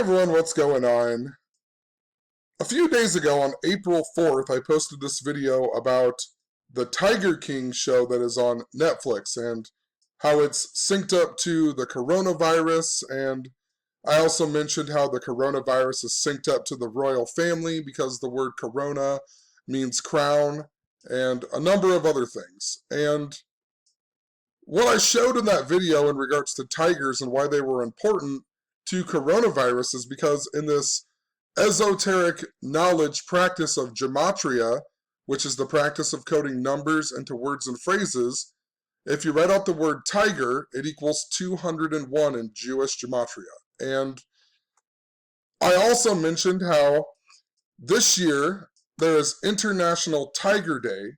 everyone, what's going on? A few days ago on April 4th, I posted this video about the Tiger King show that is on Netflix and how it's synced up to the coronavirus, and I also mentioned how the coronavirus is synced up to the royal family because the word corona means crown, and a number of other things. And what I showed in that video in regards to tigers and why they were important to coronavirus is because in this esoteric knowledge practice of gematria, which is the practice of coding numbers into words and phrases, if you write out the word tiger, it equals 201 in Jewish gematria. And I also mentioned how this year there is International Tiger Day,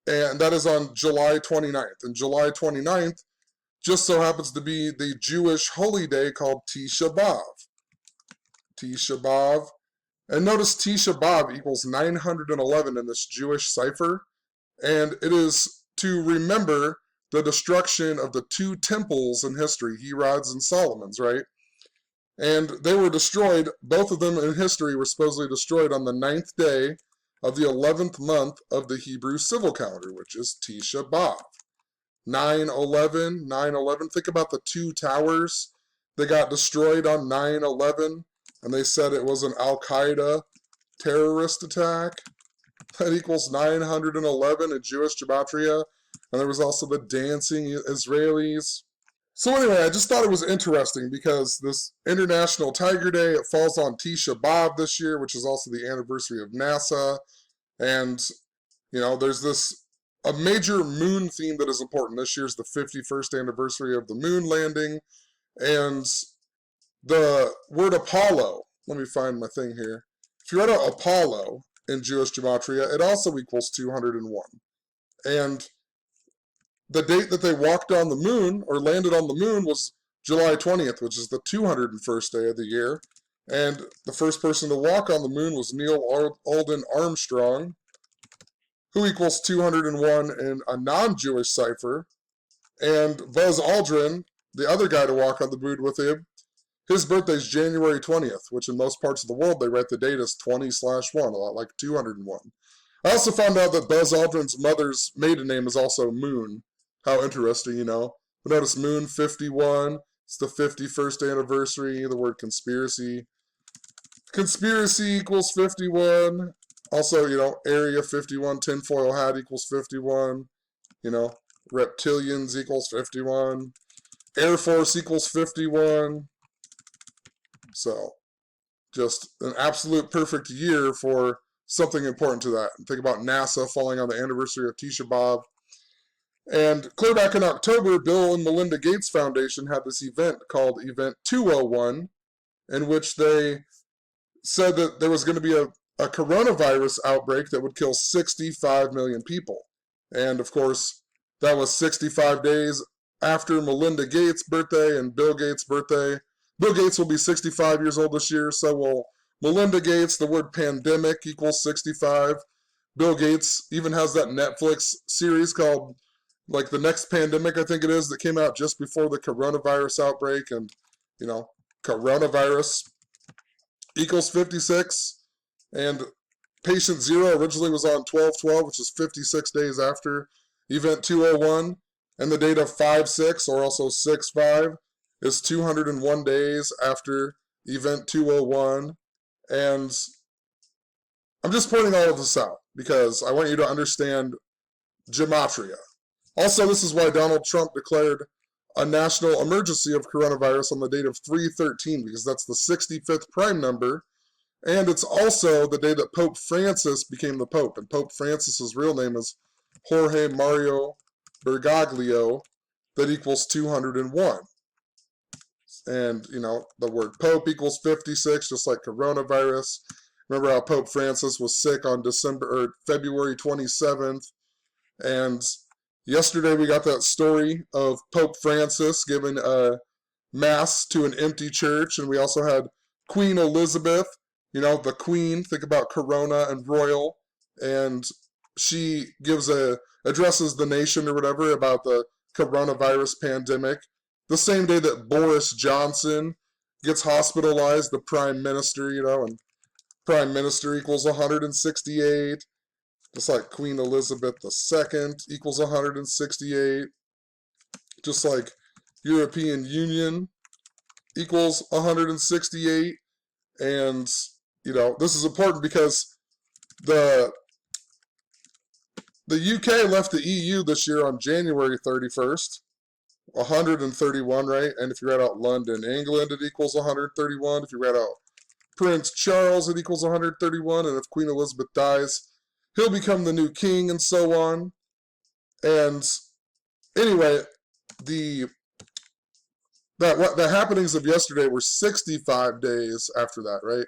and that is on July 29th. And July 29th just so happens to be the Jewish holy day called Tisha B'Av. Tisha B'Av. And notice Tisha B'Av equals 911 in this Jewish cipher. And it is to remember the destruction of the two temples in history, Herod's and Solomon's, right? And they were destroyed, both of them in history were supposedly destroyed on the 9th day of the 11th month of the Hebrew civil calendar, which is Tisha B'Av. 9/11, 9/11. Think about the two towers that got destroyed on 9/11, and they said it was an Al-Qaeda terrorist attack. That equals 911 in Jewish gematria. And there was also the dancing Israelis. So anyway, I just thought it was interesting because this International Tiger Day, it falls on Tisha B'Av this year, which is also the anniversary of NASA. And, you know, there's a major moon theme that is important. This year's the 51st anniversary of the moon landing. And the word Apollo, let me find my thing here. If you write out Apollo in Jewish gematria, it also equals 201. And the date that they walked on the moon, or landed on the moon, was July 20th, which is the 201st day of the year. And the first person to walk on the moon was Neil Alden Armstrong, who equals 201 in a non-Jewish cipher. And Buzz Aldrin, the other guy to walk on the moon with him, his birthday is January 20th, which in most parts of the world they write the date as 20/1, a lot like 201. I also found out that Buzz Aldrin's mother's maiden name is also Moon. How interesting, you know. But notice Moon 51, it's the 51st anniversary, the word conspiracy. Conspiracy equals 51. Also, you know, Area 51, tinfoil hat equals 51. You know, reptilians equals 51. Air Force equals 51. So, just an absolute perfect year for something important to that. Think about NASA falling on the anniversary of Tisha B'Av. And clear back in October, Bill and Melinda Gates Foundation had this event called Event 201, in which they said that there was going to be a coronavirus outbreak that would kill 65 million people. And of course, that was 65 days after Melinda Gates' birthday and Bill Gates' birthday. Bill Gates will be 65 years old this year, so will Melinda Gates. The word pandemic equals 65. Bill Gates even has that Netflix series called, like, The Next Pandemic, I think it is, that came out just before the coronavirus outbreak. And, you know, coronavirus equals 56. And patient 0 originally was on 12/12, which is 56 days after Event 201. And the date of 5/6, or also 6/5, is 201 days after Event 201. And I'm just pointing all of this out because I want you to understand gematria. Also, this is why Donald Trump declared a national emergency of coronavirus on the date of 3/13, because that's the 65th prime number. And it's also the day that Pope Francis became the Pope. And Pope Francis's real name is Jorge Mario Bergoglio. That equals 201. And, you know, the word Pope equals 56, just like coronavirus. Remember how Pope Francis was sick on February 27th. And yesterday we got that story of Pope Francis giving a mass to an empty church. And we also had Queen Elizabeth, you know, the Queen, think about Corona and Royal. And she addresses the nation or whatever about the coronavirus pandemic. The same day that Boris Johnson gets hospitalized, the Prime Minister, you know, and Prime Minister equals 168. Just like Queen Elizabeth II equals 168. Just like European Union equals 168. And, you know, this is important because the UK left the EU this year on January 31st. 131, right? And if you read out London, England, it equals 131. If you read out Prince Charles, it equals 131. And if Queen Elizabeth dies, he'll become the new king and so on. And anyway, the happenings of yesterday were 65 days after that, right?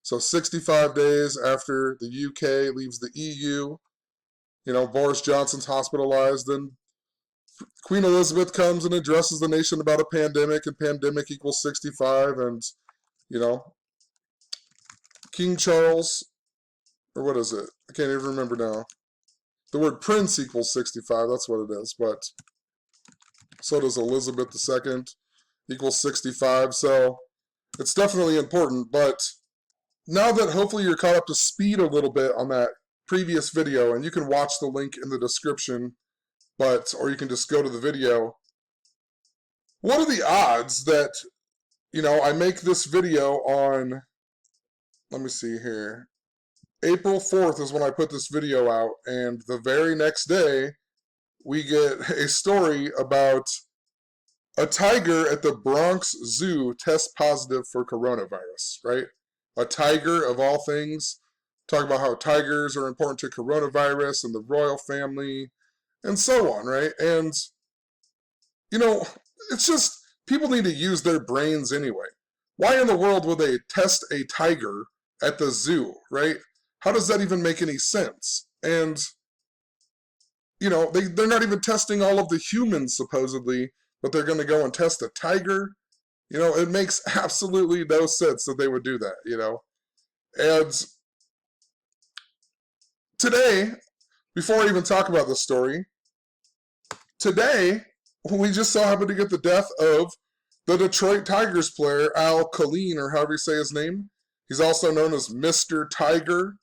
So 65 days after the UK leaves the EU, you know, Boris Johnson's hospitalized, and Queen Elizabeth comes and addresses the nation about a pandemic, and pandemic equals 65, and, you know, King Charles, or what is it? I can't even remember now. The word prince equals 65, that's what it is, but so does Elizabeth II equals 65, so it's definitely important. But now that hopefully you're caught up to speed a little bit on that previous video, and you can watch the link in the description, or you can just go to the video. What are the odds that, you know, I make this video on, let me see here, April 4th is when I put this video out, and the very next day we get a story about a tiger at the Bronx Zoo tests positive for coronavirus, right? A tiger, of all things. Talk about how tigers are important to coronavirus and the royal family and so on, right? And, you know, it's just, people need to use their brains anyway. Why in the world would they test a tiger at the zoo, right? How does that even make any sense? And, you know, they're not even testing all of the humans, supposedly, but they're going to go and test a tiger. You know, it makes absolutely no sense that they would do that, you know. And today, before I even talk about this story, today, we just so happened to get the death of the Detroit Tigers player, Kaline, or however you say his name. He's also known as Mr. Tiger,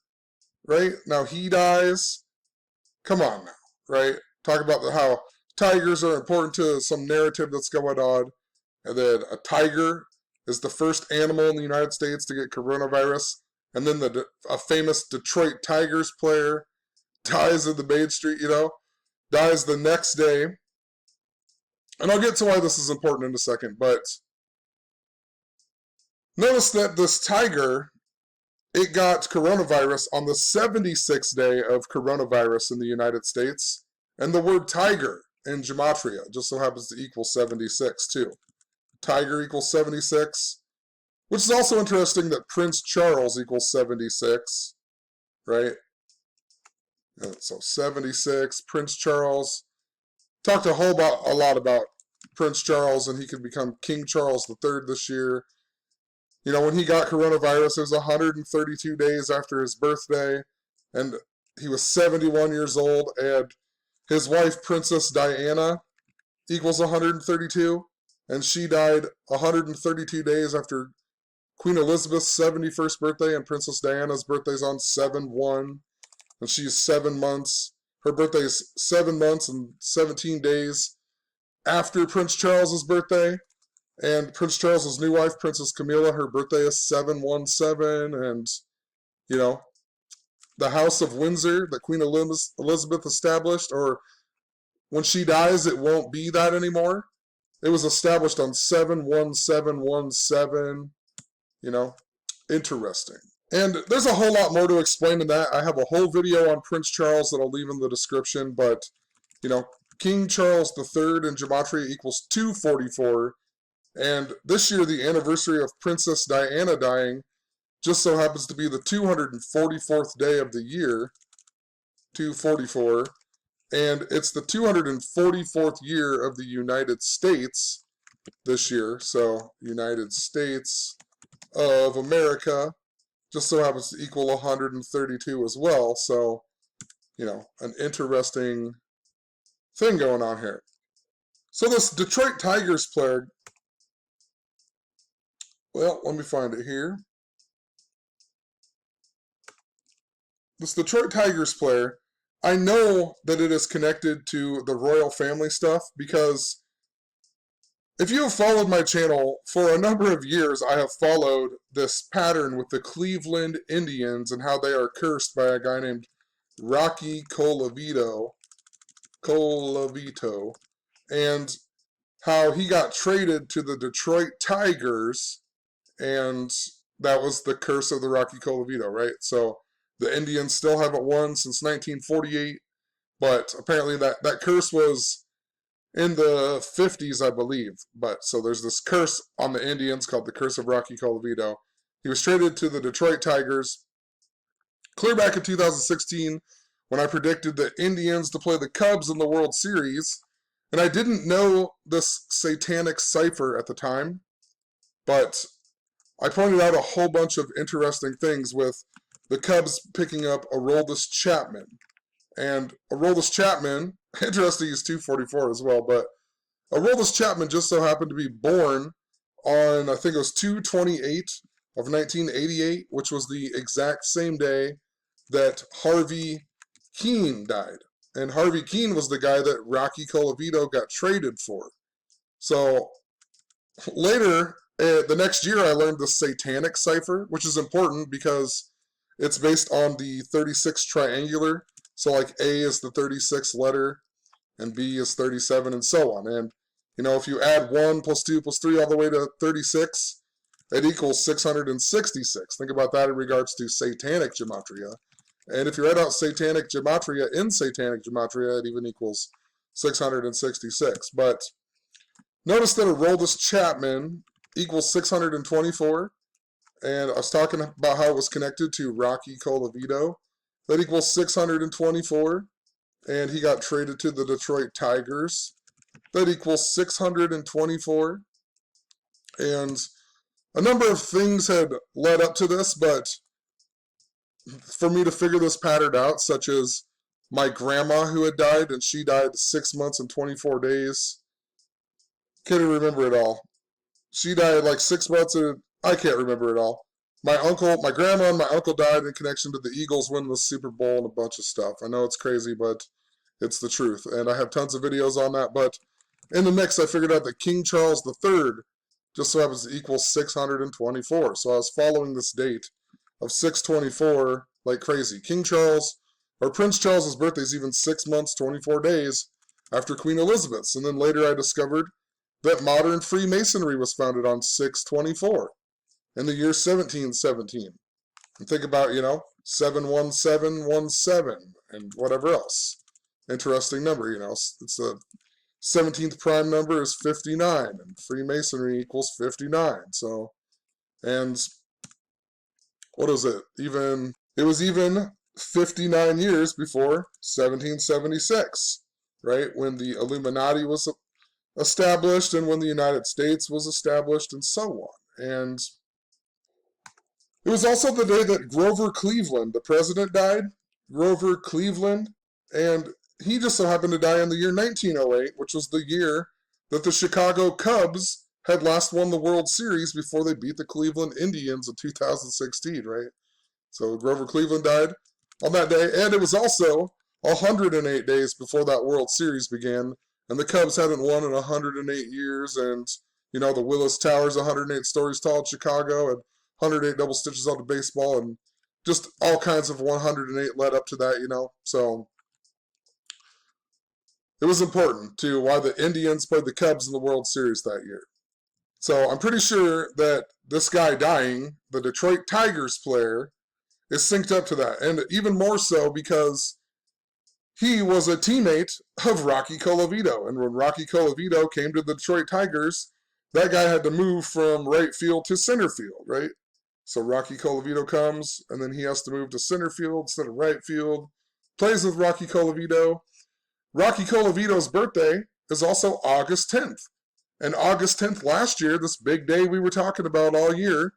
right? Now he dies. Come on now, right? Talk about how tigers are important to some narrative that's going on. And then a tiger is the first animal in the United States to get coronavirus. And then a famous Detroit Tigers player dies in the main street, you know, dies the next day. And I'll get to why this is important in a second, but notice that this tiger, it got coronavirus on the 76th day of coronavirus in the United States. And the word tiger in Gematria just so happens to equal 76 too. Tiger equals 76, which is also interesting that Prince Charles equals 76, right? And so 76, Prince Charles. Talked a lot about Prince Charles, and he could become King Charles III this year. You know, when he got coronavirus, it was 132 days after his birthday, and he was 71 years old, and his wife, Princess Diana, equals 132, and she died 132 days after Queen Elizabeth's 71st birthday, and Princess Diana's birthday's on 7/1, and she's 7 months. Her birthday is 7 months and 17 days after Prince Charles's birthday. And Prince Charles's new wife, Princess Camilla, her birthday is 7/17. And, you know, the House of Windsor that Queen Elizabeth established, or when she dies, it won't be that anymore. It was established on 7/17/17. You know, interesting. And there's a whole lot more to explain in that. I have a whole video on Prince Charles that I'll leave in the description, but, you know, King Charles III in Gematria equals 244, and this year the anniversary of Princess Diana dying just so happens to be the 244th day of the year, 244, and it's the 244th year of the United States this year, so United States of America just so happens to equal 132 as well. So, you know, an interesting thing going on here. So this Detroit Tigers player, Well, let me find it here. This Detroit Tigers player, I know that it is connected to the royal family stuff because if you have followed my channel for a number of years, I have followed this pattern with the Cleveland Indians and how they are cursed by a guy named Rocky Colavito, and how he got traded to the Detroit Tigers, and that was the curse of the Rocky Colavito, right? So the Indians still haven't won since 1948, but apparently that curse was in the 50s, I believe. But so there's this curse on the Indians called the Curse of Rocky Colavito. He was traded to the Detroit Tigers clear back in 2016 when I predicted the Indians to play the Cubs in the World Series. And I didn't know this Satanic Cipher at the time, but I pointed out a whole bunch of interesting things with the Cubs picking up Aroldis Chapman. And Aroldis Chapman, interesting, he's 244 as well, but Aroldis Chapman just so happened to be born on, I think it was 2/28 of 1988, which was the exact same day that Harvey Keene died. And Harvey Keene was the guy that Rocky Colavito got traded for. So later, the next year, I learned the Satanic Cipher, which is important because it's based on the 36 triangular. So like A is the 36th letter, and B is 37, and so on. And, you know, if you add 1 plus 2 plus 3 all the way to 36, it equals 666. Think about that in regards to Satanic Gematria. And if you write out Satanic Gematria in Satanic Gematria, it even equals 666. But notice that Aroldis Chapman equals 624. And I was talking about how it was connected to Rocky Colavito. That equals 624. And he got traded to the Detroit Tigers. That equals 624. And a number of things had led up to this, but for me to figure this pattern out, such as my grandma who had died, and she died 6 months and 24 days. Can't even remember it all. She died like 6 months and I can't remember it all. My grandma and my uncle died in connection to the Eagles winning the Super Bowl and a bunch of stuff. I know it's crazy, but it's the truth. And I have tons of videos on that. But in the mix, I figured out that King Charles III just so happens to equal 624. So I was following this date of 624 like crazy. King Charles, or Prince Charles's birthday is even 6 months, 24 days after Queen Elizabeth's. And then later I discovered that modern Freemasonry was founded on 624 in the year 1717. And think about, 71717 and whatever else. Interesting number, It's the 17th prime number is 59, and Freemasonry equals 59. So, and what is it? It was even 59 years before 1776, right? When the Illuminati was established and when the United States was established and so on. And it was also the day that Grover Cleveland, the president, died. Grover Cleveland. And he just so happened to die in the year 1908, which was the year that the Chicago Cubs had last won the World Series before they beat the Cleveland Indians in 2016, right? So Grover Cleveland died on that day. And it was also 108 days before that World Series began. And the Cubs hadn't won in 108 years. And, the Willis Tower's 108 stories tall in Chicago, and 108 double stitches on the baseball, and just all kinds of 108 led up to that, So it was important to why the Indians played the Cubs in the World Series that year. So I'm pretty sure that this guy dying, the Detroit Tigers player, is synced up to that. And even more so because he was a teammate of Rocky Colavito. And when Rocky Colavito came to the Detroit Tigers, that guy had to move from right field to center field, right? So Rocky Colavito comes, and then he has to move to center field instead of right field. Plays with Rocky Colavito. Rocky Colavito's birthday is also August 10th. And August 10th last year, this big day we were talking about all year,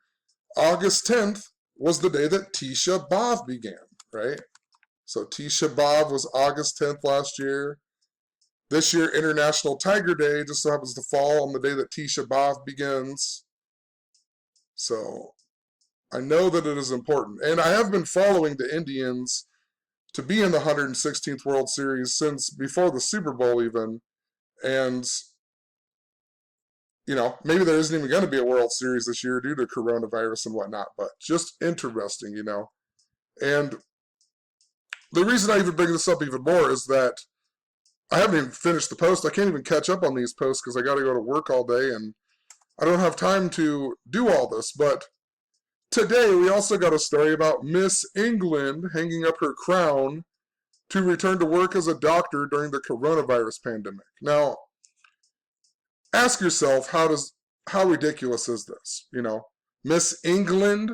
August 10th was the day that Tisha B'Av began, right? So Tisha B'Av was August 10th last year. This year, International Tiger Day just so happens to fall on the day that Tisha B'Av begins. So I know that it is important. And I have been following the Indians to be in the 116th World Series since before the Super Bowl even. And, you know, maybe there isn't even going to be a World Series this year due to coronavirus and whatnot, but just interesting, you know. And the reason I even bring this up even more is that I haven't even finished the post. I can't even catch up on these posts because I got to go to work all day and I don't have time to do all this. But today we also got a story about Miss England hanging up her crown to return to work as a doctor during the coronavirus pandemic. Now, ask yourself, how ridiculous is this? You know, Miss England,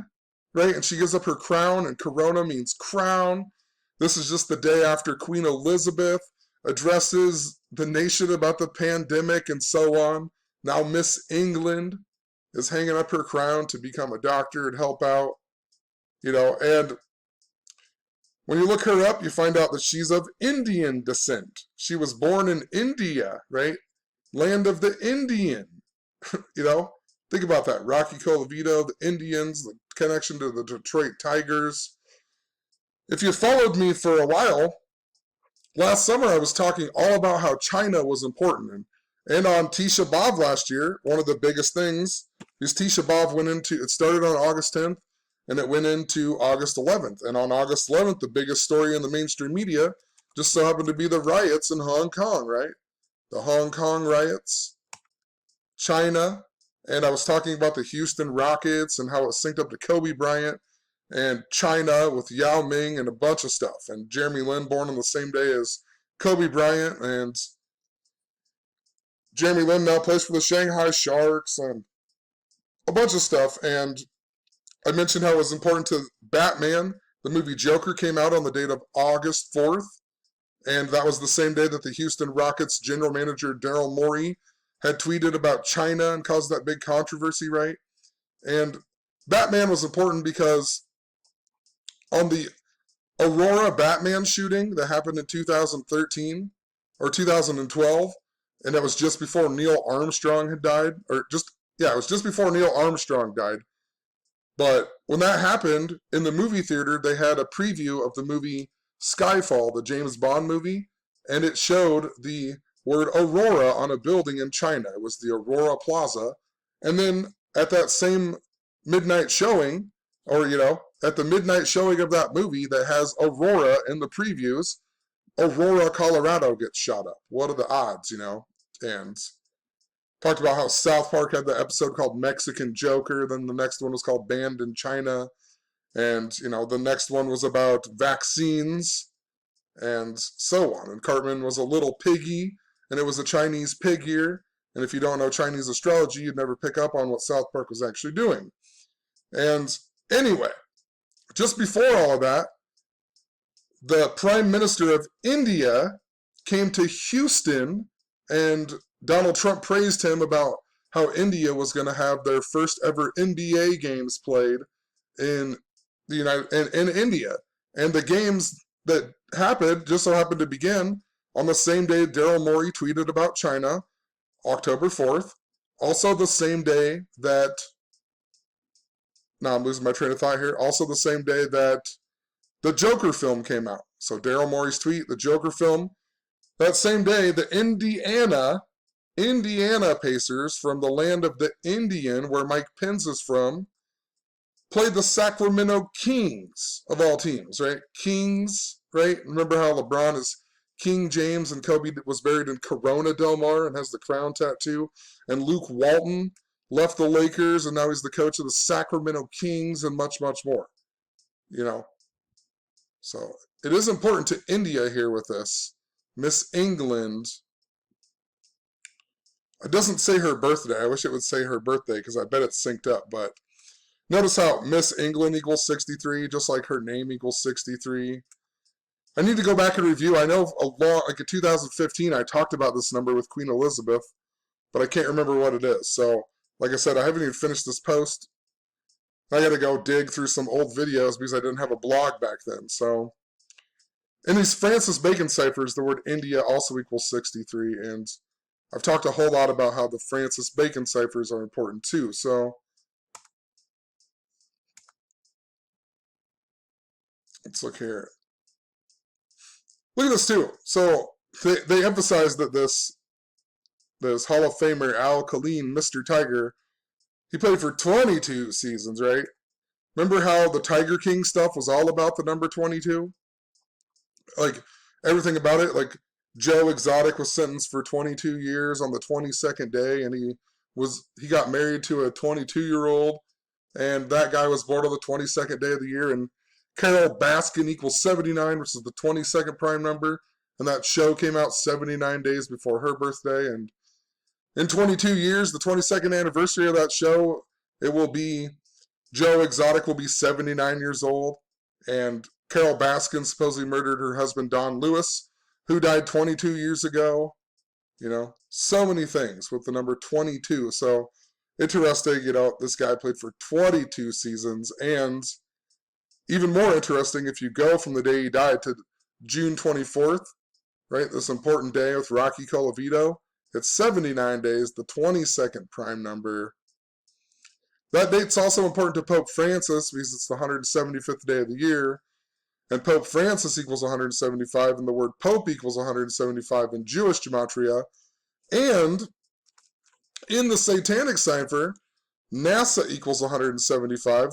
right? And she gives up her crown, and corona means crown. This is just the day after Queen Elizabeth addresses the nation about the pandemic and so on. Now Miss England is hanging up her crown to become a doctor and help out, you know, and when you look her up, you find out that she's of Indian descent. She was born in India, right? Land of the Indian. You know, think about that. Rocky Colavito, the Indians, the connection to the Detroit Tigers. If you followed me for a while, last summer I was talking all about how China was important. And on Tisha B'Av last year, one of the biggest things is Tisha B'Av it started on August 10th, and it went into August 11th. And on August 11th, the biggest story in the mainstream media just so happened to be the riots in Hong Kong, right? The Hong Kong riots, China, and I was talking about the Houston Rockets and how it synced up to Kobe Bryant, and China with Yao Ming and a bunch of stuff, and Jeremy Lin born on the same day as Kobe Bryant, and Jeremy Lin now plays for the Shanghai Sharks, and a bunch of stuff, and I mentioned how it was important to Batman. The movie Joker came out on the date of August 4th, and that was the same day that the Houston Rockets general manager Daryl Morey had tweeted about China and caused that big controversy, right? And Batman was important because on the Aurora Batman shooting that happened in 2013 or 2012, and that was just before Neil Armstrong had died, it was just before Neil Armstrong died. But when that happened, in the movie theater, they had a preview of the movie Skyfall, the James Bond movie, and it showed the word Aurora on a building in China. It was the Aurora Plaza. And then at that same midnight showing, or, you know, at the midnight showing of that movie that has Aurora in the previews, Aurora, Colorado gets shot up. What are the odds, you know? And talked about how South Park had the episode called Mexican Joker. Then the next one was called Banned in China. And, you know, the next one was about vaccines and so on. And Cartman was a little piggy, and it was a Chinese pig ear. And if you don't know Chinese astrology, you'd never pick up on what South Park was actually doing. And anyway, just before all of that, the Prime Minister of India came to Houston, and Donald Trump praised him about how India was going to have their first ever NBA games played in in India. And the games that happened just so happened to begin on the same day Daryl Morey tweeted about China, October 4th. Also the same day that, now I'm losing my train of thought here, also the same day that the Joker film came out. So Daryl Morey's tweet, the Joker film. That same day, the Indiana Pacers from the land of the Indian, where Mike Pence is from, played the Sacramento Kings, of all teams, right? Kings, right? Remember how LeBron is King James and Kobe was buried in Corona Del Mar and has the crown tattoo? And Luke Walton left the Lakers and now he's the coach of the Sacramento Kings and much, much more. You know? So it is important to India here with this. Miss England. It doesn't say her birthday. I wish it would say her birthday because I bet it's synced up. But notice how Miss England equals 63, just like her name equals 63. I need to go back and review. I know like in 2015, I talked about this number with Queen Elizabeth, but I can't remember what it is. So, like I said, I haven't even finished this post. I got to go dig through some old videos because I didn't have a blog back then. So, in these Francis Bacon ciphers, the word India also equals 63, and I've talked a whole lot about how the Francis Bacon ciphers are important too. So, Let's look here. Look at this too. So they emphasize that this Hall of Famer Kaline, Mr. Tiger, he played for 22 seasons, right? Remember how the Tiger King stuff was all about the number 22? Like, everything about it, like, Joe Exotic was sentenced for 22 years on the 22nd day, and he got married to a 22-year-old, and that guy was born on the 22nd day of the year, and Carol Baskin equals 79, which is the 22nd prime number, and that show came out 79 days before her birthday, and in 22 years, the 22nd anniversary of that show, it will be Joe Exotic will be 79 years old, and Carol Baskin supposedly murdered her husband Don Lewis, who died 22 years ago. You know, so many things with the number 22. So interesting, you know, this guy played for 22 seasons, and even more interesting if you go from the day he died to June 24th, right? This important day with Rocky Colavito. It's 79 days, the 22nd prime number. That date's also important to Pope Francis because it's the 175th day of the year. And Pope Francis equals 175, and the word Pope equals 175 in Jewish gematria. And in the Satanic Cipher, NASA equals 175.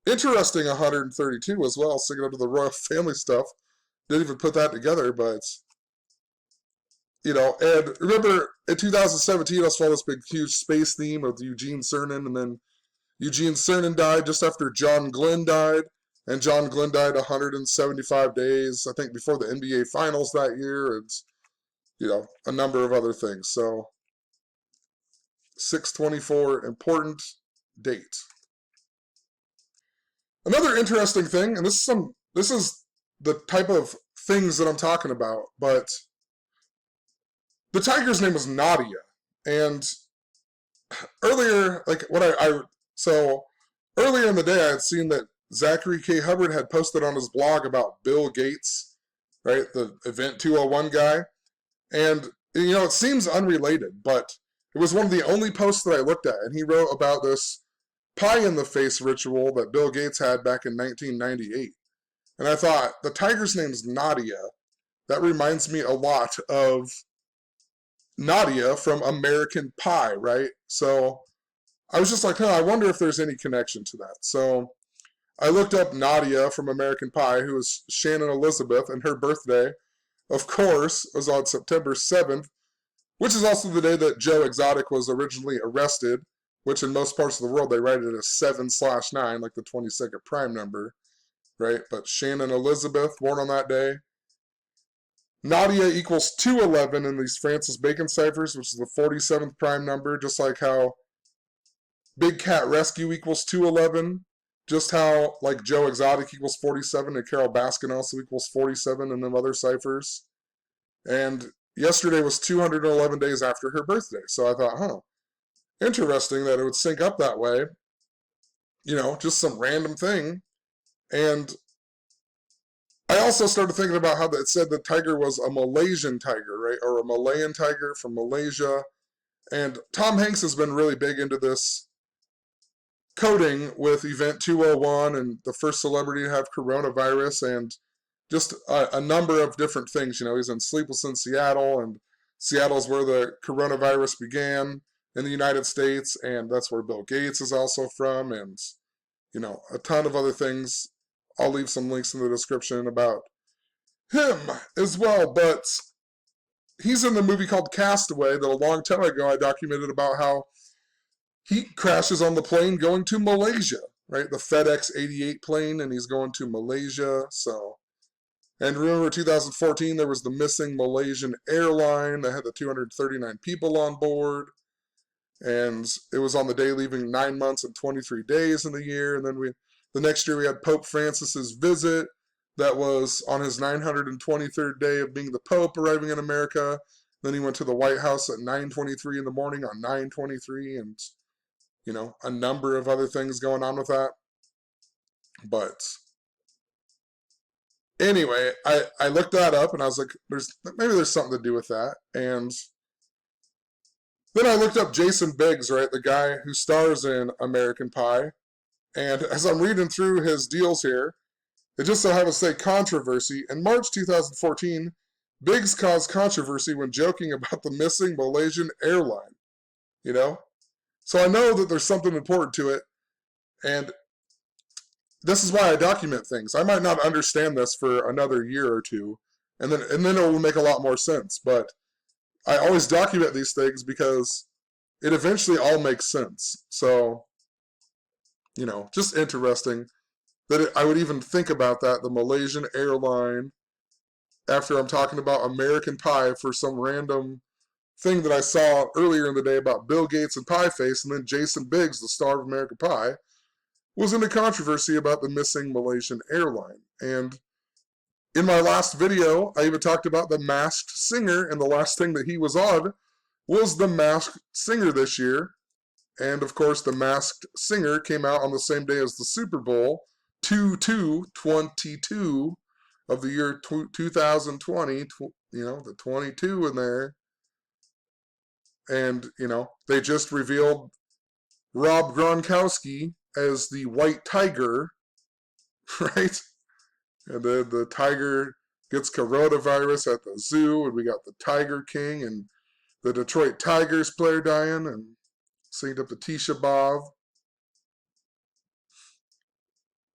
Interesting 132 as well, sticking up to the Royal Family stuff. Didn't even put that together, but, you know, and remember in 2017, I saw this big, huge space theme of Eugene Cernan, and then Eugene Cernan died just after John Glenn died, and John Glenn died 175 days, I think, before the NBA Finals that year, and, you know, a number of other things. So, 6/24, important date. Another interesting thing, and this is the type of things that I'm talking about, but the tiger's name was Nadia, and earlier, like so earlier in the day, I had seen that Zachary K. Hubbard had posted on his blog about Bill Gates, right, the Event 201 guy, and you know it seems unrelated, but it was one of the only posts that I looked at, and he wrote about this pie in the face ritual that Bill Gates had back in 1998. And I thought, the tiger's name's Nadia. That reminds me a lot of Nadia from American Pie, right? So I was just like, I wonder if there's any connection to that. So I looked up Nadia from American Pie, who was Shannon Elizabeth, and her birthday, of course, was on September 7th, which is also the day that Joe Exotic was originally arrested, which in most parts of the world they write it as 7/9, like the 22nd prime number, right? But Shannon Elizabeth, born on that day. Nadia equals 211 in these Francis Bacon ciphers, which is the 47th prime number, just like how Big Cat Rescue equals 211, just how like Joe Exotic equals 47 and Carol Baskin also equals 47 in them other ciphers. And yesterday was 211 days after her birthday, so I thought, interesting that it would sync up that way. You know, just some random thing. And I also started thinking about how it said the tiger was a Malaysian tiger, right? Or a Malayan tiger from Malaysia. And Tom Hanks has been really big into this coding with Event 201 and the first celebrity to have coronavirus and just a number of different things. You know, he's in Sleepless in Seattle, and Seattle's where the coronavirus began in the United States, and that's where Bill Gates is also from, and, you know, a ton of other things. I'll leave some links in the description about him as well, but he's in the movie called Castaway that a long time ago I documented about how he crashes on the plane going to Malaysia, right? The FedEx 88 plane, and he's going to Malaysia, so. And remember 2014, there was the missing Malaysian airline that had the 239 people on board. And it was on the day leaving 9 months and 23 days in the year. And then the next year we had Pope Francis's visit that was on his 923rd day of being the Pope arriving in America. Then he went to the White House at 9:23 in the morning on 9/23, and, you know, a number of other things going on with that. But anyway, I looked that up and I was like, maybe there's something to do with that. And then I looked up Jason Biggs, right, the guy who stars in American Pie. And as I'm reading through his deals here, It just so happens to say controversy. In March 2014, Biggs caused controversy when joking about the missing Malaysian airline. You know? So I know that there's something important to it, and this is why I document things. I might not understand this for another year or two, and then it will make a lot more sense. But I always document these things because it eventually all makes sense. So, just interesting that I would even think about that, the Malaysian airline, after I'm talking about American Pie for some random thing that I saw earlier in the day about Bill Gates and Pie Face, and then Jason Biggs, the star of American Pie, was in a controversy about the missing Malaysian airline. And in my last video, I even talked about the Masked Singer, and the last thing that he was on was the Masked Singer this year. And of course, the Masked Singer came out on the same day as the Super Bowl, 2/2/22 of the year 2020, the 22 in there. And, they just revealed Rob Gronkowski as the White Tiger, right? And then the tiger gets coronavirus at the zoo, and we got the Tiger King and the Detroit Tigers player dying, and synced up to Tisha Bob.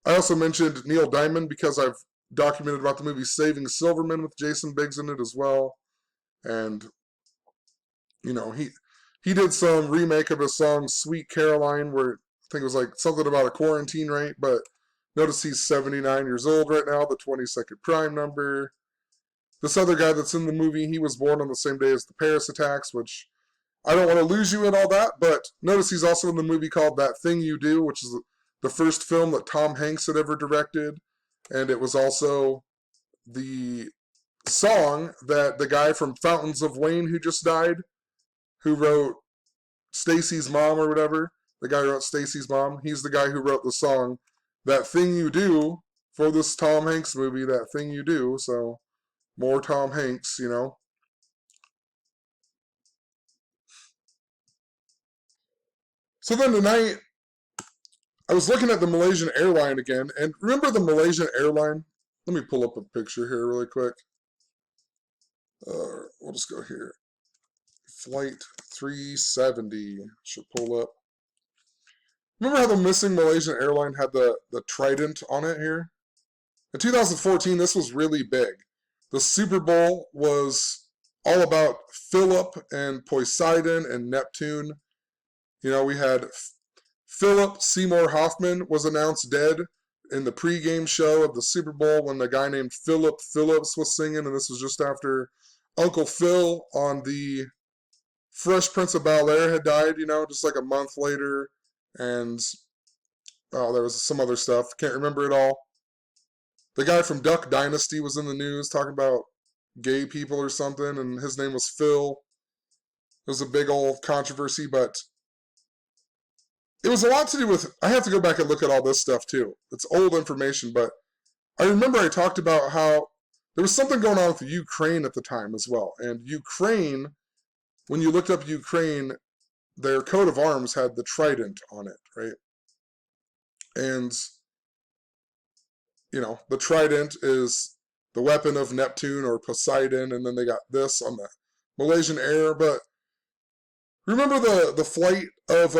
I also mentioned Neil Diamond because I've documented about the movie Saving Silverman with Jason Biggs in it as well. And, he did some remake of his song Sweet Caroline, where I think it was like something about a quarantine rate, but notice he's 79 years old right now, the 22nd prime number. This other guy that's in the movie, he was born on the same day as the Paris attacks, which I don't want to lose you in all that, but notice he's also in the movie called That Thing You Do, which is the first film that Tom Hanks had ever directed, and it was also the song that the guy from Fountains of Wayne who just died, who wrote Stacy's Mom or whatever, the guy who wrote Stacy's Mom, he's the guy who wrote the song That Thing You Do for this Tom Hanks movie, That Thing You Do, so more Tom Hanks, So then tonight, I was looking at the Malaysian airline again, and remember the Malaysian airline? Let me pull up a picture here really quick. We'll just go here. Flight 370 should pull up. Remember how the missing Malaysian airline had the trident on it here? In 2014, this was really big. The Super Bowl was all about Philip and Poseidon and Neptune. We had Philip Seymour Hoffman was announced dead in the pregame show of the Super Bowl when the guy named Philip Phillips was singing, and this was just after Uncle Phil on the Fresh Prince of Bel-Air had died, just like a month later. And, there was some other stuff. Can't remember it all. The guy from Duck Dynasty was in the news talking about gay people or something, and his name was Phil. It was a big old controversy, but it was a lot to do with, I have to go back and look at all this stuff too. It's old information, but I remember I talked about how there was something going on with Ukraine at the time as well. And Ukraine, when you looked up Ukraine, their coat of arms had the trident on it, right? And, the trident is the weapon of Neptune or Poseidon, and then they got this on the Malaysian Air. But remember the flight of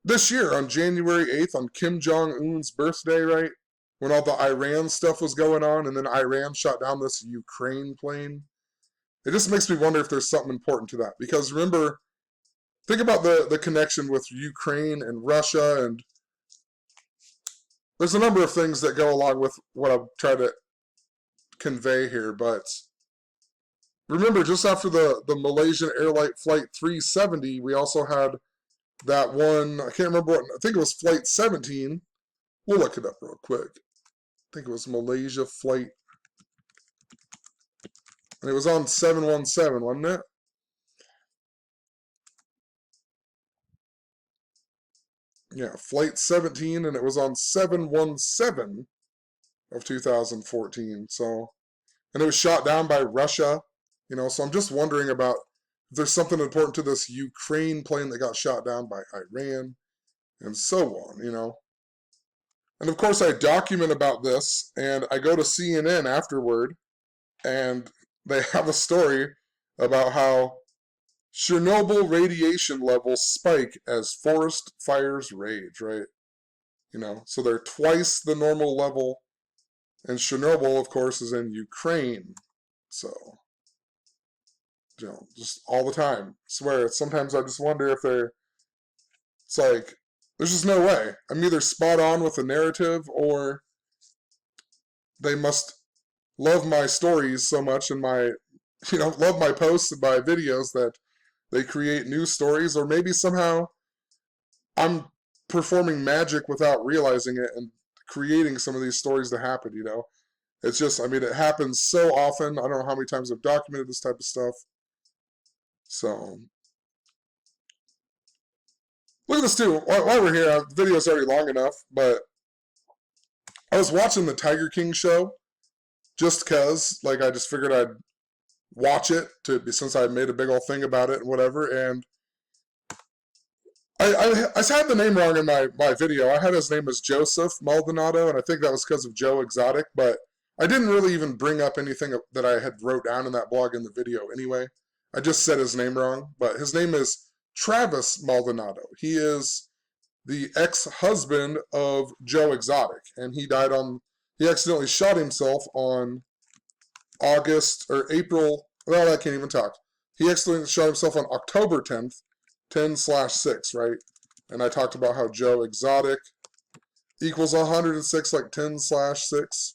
this year on January 8th on Kim Jong-un's birthday, right? When all the Iran stuff was going on, and then Iran shot down this Ukraine plane. It just makes me wonder if there's something important to that. Because remember, think about the connection with Ukraine and Russia, and there's a number of things that go along with what I'm trying to convey here. But remember, just after the Malaysian Airlines Flight 370, we also had that one, I can't remember what, I think it was Flight 17. We'll look it up real quick. I think it was Malaysia Flight, and it was on 717, wasn't it? Yeah, Flight 17, and it was on 717 of 2014. So, and it was shot down by Russia, so I'm just wondering about if there's something important to this Ukraine plane that got shot down by Iran, and so on, And of course, I document about this, and I go to CNN afterward, and they have a story about how Chernobyl radiation levels spike as forest fires rage, right? So they're twice the normal level, and Chernobyl, of course, is in Ukraine. So, just all the time. I swear, sometimes I just wonder if it's like, there's just no way. I'm either spot on with the narrative, or they must love my stories so much and love my posts and my videos that they create new stories, or maybe somehow I'm performing magic without realizing it and creating some of these stories to happen, It's just, it happens so often. I don't know how many times I've documented this type of stuff. So, look at this too. While we're here, the video's already long enough, but I was watching the Tiger King show just because, I just figured I'd watch it since I made a big old thing about it and whatever, and I had the name wrong in my video. I had his name as Joseph Maldonado, and I think that was because of Joe Exotic, but I didn't really even bring up anything that I had wrote down in that blog in the video anyway. I just said his name wrong, but his name is Travis Maldonado. He is the ex-husband of Joe Exotic, and he accidentally shot himself on April, well, I can't even talk. He accidentally shot himself on October 10th, 10/6, right? And I talked about how Joe Exotic equals 106, like 10/6.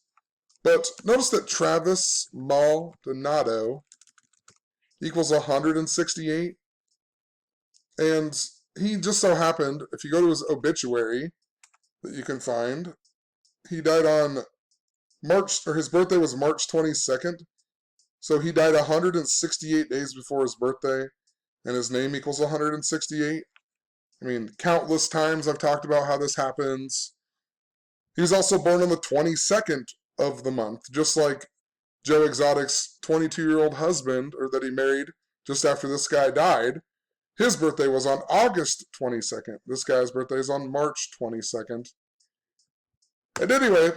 But notice that Travis Maldonado equals 168. And he just so happened, if you go to his obituary that you can find, he died on his birthday was March 22nd. So he died 168 days before his birthday, and his name equals 168. Countless times I've talked about how this happens. He was also born on the 22nd of the month, just like Joe Exotic's 22-year-old husband, or that he married just after this guy died. His birthday was on August 22nd. This guy's birthday is on March 22nd. And anyway,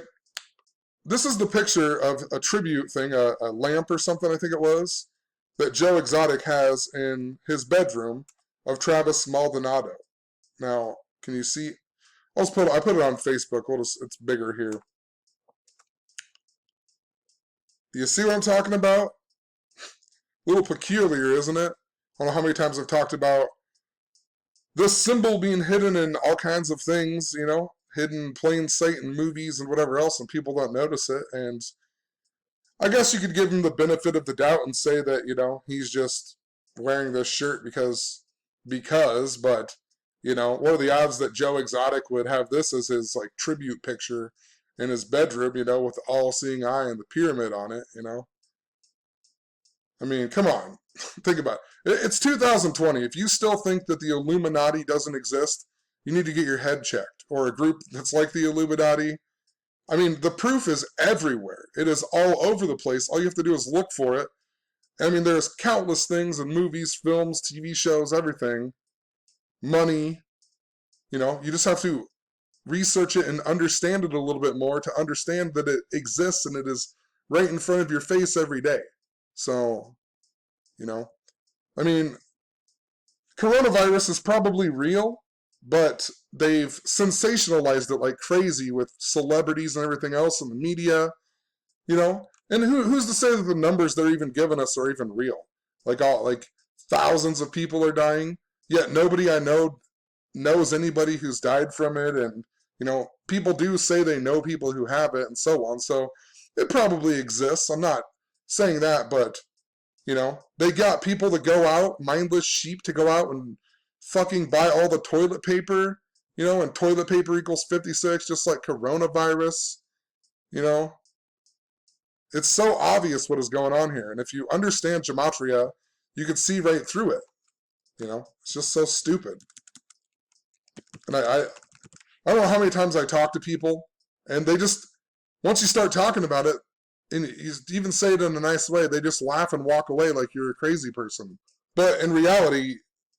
this is the picture of a tribute thing, a lamp or something, I think it was, that Joe Exotic has in his bedroom of Travis Maldonado. Now, can you see? I put it on Facebook. It's bigger here. Do you see what I'm talking about? A little peculiar, isn't it? I don't know how many times I've talked about this symbol being hidden in all kinds of things, hidden in plain sight in movies and whatever else, and people don't notice it. And I guess you could give him the benefit of the doubt and say that, he's just wearing this shirt because, but, what are the odds that Joe Exotic would have this as his, tribute picture in his bedroom, with the all-seeing eye and the pyramid on it, Come on. Think about it. It's 2020. If you still think that the Illuminati doesn't exist, you need to get your head checked. Or a group that's like the Illuminati. The proof is everywhere. It is all over the place. All you have to do is look for it. There's countless things in movies, films, TV shows, everything. Money. You just have to research it and understand it a little bit more to understand that it exists and it is right in front of your face every day. So, coronavirus is probably real, but they've sensationalized it like crazy with celebrities and everything else in the media, and who's to say that the numbers they're even giving us are even real? Thousands of people are dying, yet nobody I know knows anybody who's died from it, and people do say they know people who have it and so on, so it probably exists. I'm not saying that, but they got people to go out, mindless sheep to go out and fucking buy all the toilet paper, and toilet paper equals 56, just like coronavirus, It's so obvious what is going on here, and if you understand Gematria, you can see right through it, It's just so stupid. And I don't know how many times I talk to people, and they just, once you start talking about it, and you even say it in a nice way, they just laugh and walk away like you're a crazy person. But in reality,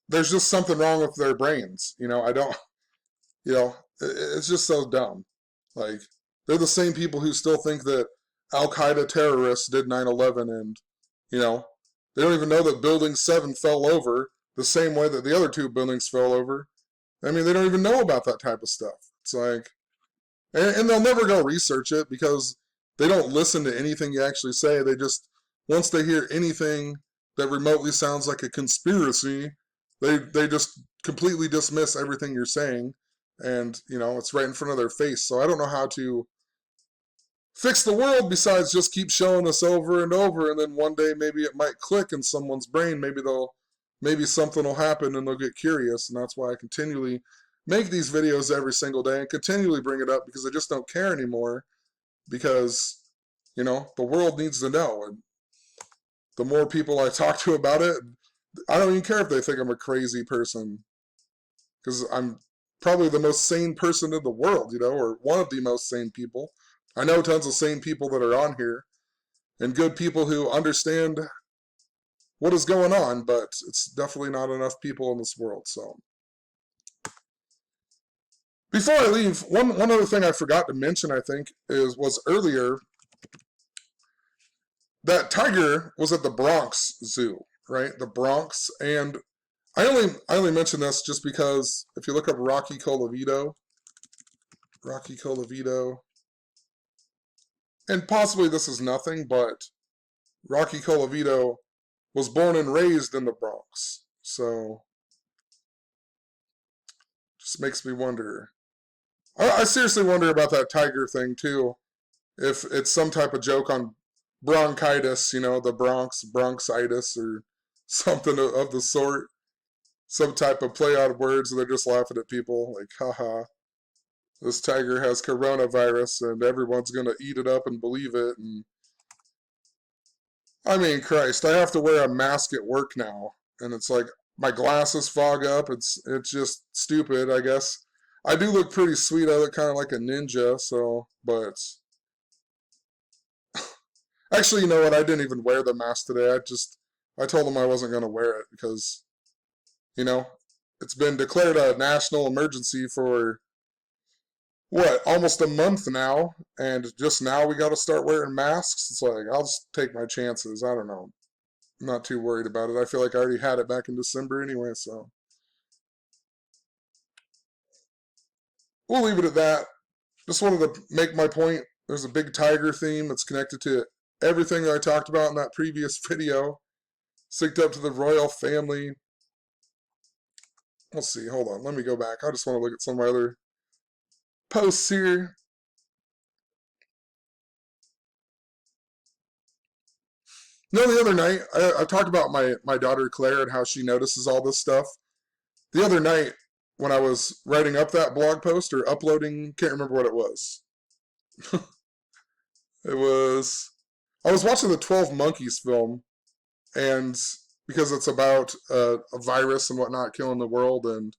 there's just something wrong with their brains. I don't, it's just so dumb. Like, they're the same people who still think that Al-Qaeda terrorists did 9/11, and, you know, they don't even know that Building 7 fell over the same way that the other two buildings fell over. I mean, they don't even know about that type of stuff. It's like, and they'll never go research it because they don't listen to anything you actually say. They just, once they hear anything that remotely sounds like a conspiracy, they just completely dismiss everything you're saying. And, you know, it's right in front of their face. So I don't know how to fix the world besides just keep showing us over and over, and then one day maybe it might click in someone's brain. Maybe something will happen and they'll get curious, and that's why I continually make these videos every single day and continually bring it up, because I just don't care anymore, because, you know, the world needs to know. And the more people I talk to about it, I don't even care if they think I'm a crazy person, because I'm probably the most sane person in the world, you know, or one of the most sane people. I know tons of sane people that are on here and good people who understand what is going on, but it's definitely not enough people in this world. So before I leave, one other thing I forgot to mention, I think, was earlier that tiger was at the Bronx Zoo, right? The Bronx, and I only mention this just because if you look up Rocky Colavito, and possibly this is nothing, but Rocky Colavito was born and raised in the Bronx. So just makes me wonder. I seriously wonder about that tiger thing too. If it's some type of joke on bronchitis, you know, the Bronx, bronchitis, or something of the sort. Some type of play on words, and they're just laughing at people like, haha, this tiger has coronavirus and everyone's gonna eat it up and believe it. And I mean, Christ, I have to wear a mask at work now, and it's like my glasses fog up. It's just stupid, I guess. I do look pretty sweet. I look kind of like a ninja, so, but actually, you know what? I didn't even wear the mask today. I told them I wasn't going to wear it because, you know, it's been declared a national emergency for what, almost a month now, and just now we got to start wearing masks. It's like, I'll just take my chances. I don't know. I'm not too worried about it. I feel like I already had it back in December anyway, so we'll leave it at that. Just wanted to make my point. There's a big tiger theme that's connected to everything that I talked about in that previous video, synced up to the royal family. Let's see, hold on, let me go back. I just want to look at some of my other posts here. No, the other night, I talked about my daughter Claire and how she notices all this stuff. The other night, when I was writing up that blog post or uploading, can't remember what it was. It was, I was watching the 12 Monkeys film, and because it's about a virus and whatnot killing the world. And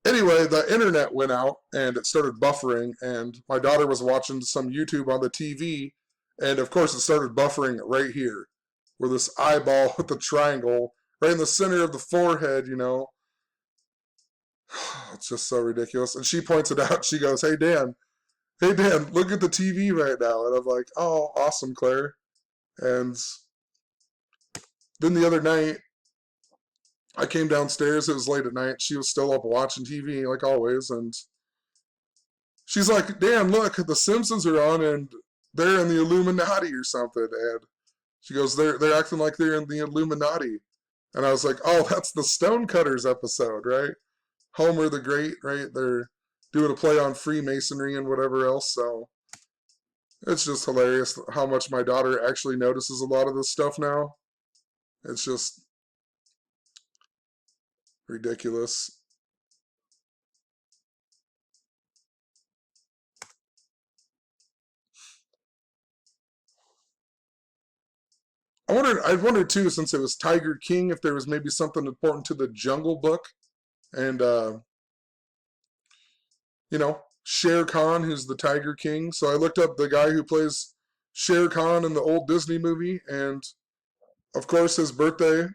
anyway, the internet went out and it started buffering, and my daughter was watching some YouTube on the TV, and of course it started buffering right here, where this eyeball with the triangle right in the center of the forehead, you know. It's just so ridiculous. And she points it out. She goes, hey Dan, look at the TV right now. And I'm like, oh, awesome, Claire. And then the other night, I came downstairs. It was late at night. She was still up watching TV, like always. And she's like, Dan, look, the Simpsons are on and they're in the Illuminati or something. And she goes, they're acting like they're in the Illuminati. And I was like, oh, that's the Stonecutters episode, right? Homer the Great, right? They're doing a play on Freemasonry and whatever else. So it's just hilarious how much my daughter actually notices a lot of this stuff now. It's just ridiculous. I wondered too, since it was Tiger King, if there was maybe something important to the Jungle Book, and you know, Shere Khan, who's the Tiger King. So I looked up the guy who plays Shere Khan in the old Disney movie, and of course his birthday.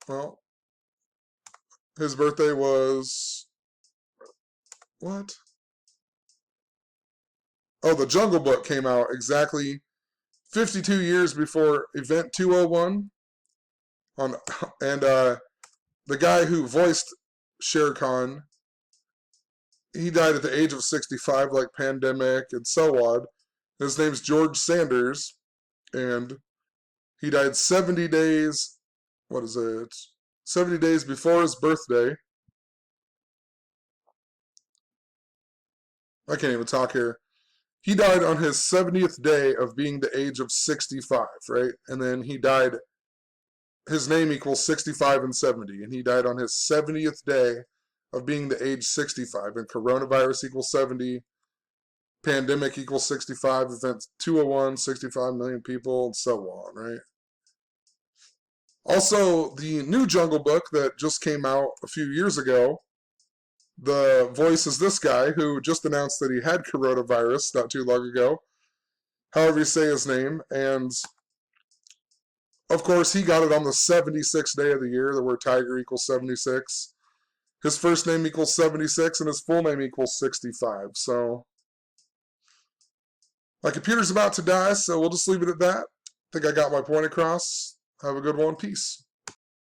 Well, his birthday was what? Oh, the Jungle Book came out exactly 52 years before Event 201. And the guy who voiced Shere Khan, he died at the age of 65, like Pandemic and so on. His name's George Sanders, and he died 70 days, what is it? 70 days before his birthday. I can't even talk here. He died on his 70th day of being the age of 65, right? And then he died, his name equals 65 and 70, and he died on his 70th day of being the age 65. And coronavirus equals 70, pandemic equals 65, event 201, 65 million people, and so on, right? Also, the new Jungle Book that just came out a few years ago, the voice is this guy who just announced that he had coronavirus not too long ago, however you say his name, and of course he got it on the 76th day of the year, the word tiger equals 76. His first name equals 76, and his full name equals 65, so my computer's about to die, so we'll just leave it at that. I think I got my point across. Have a good one. Peace.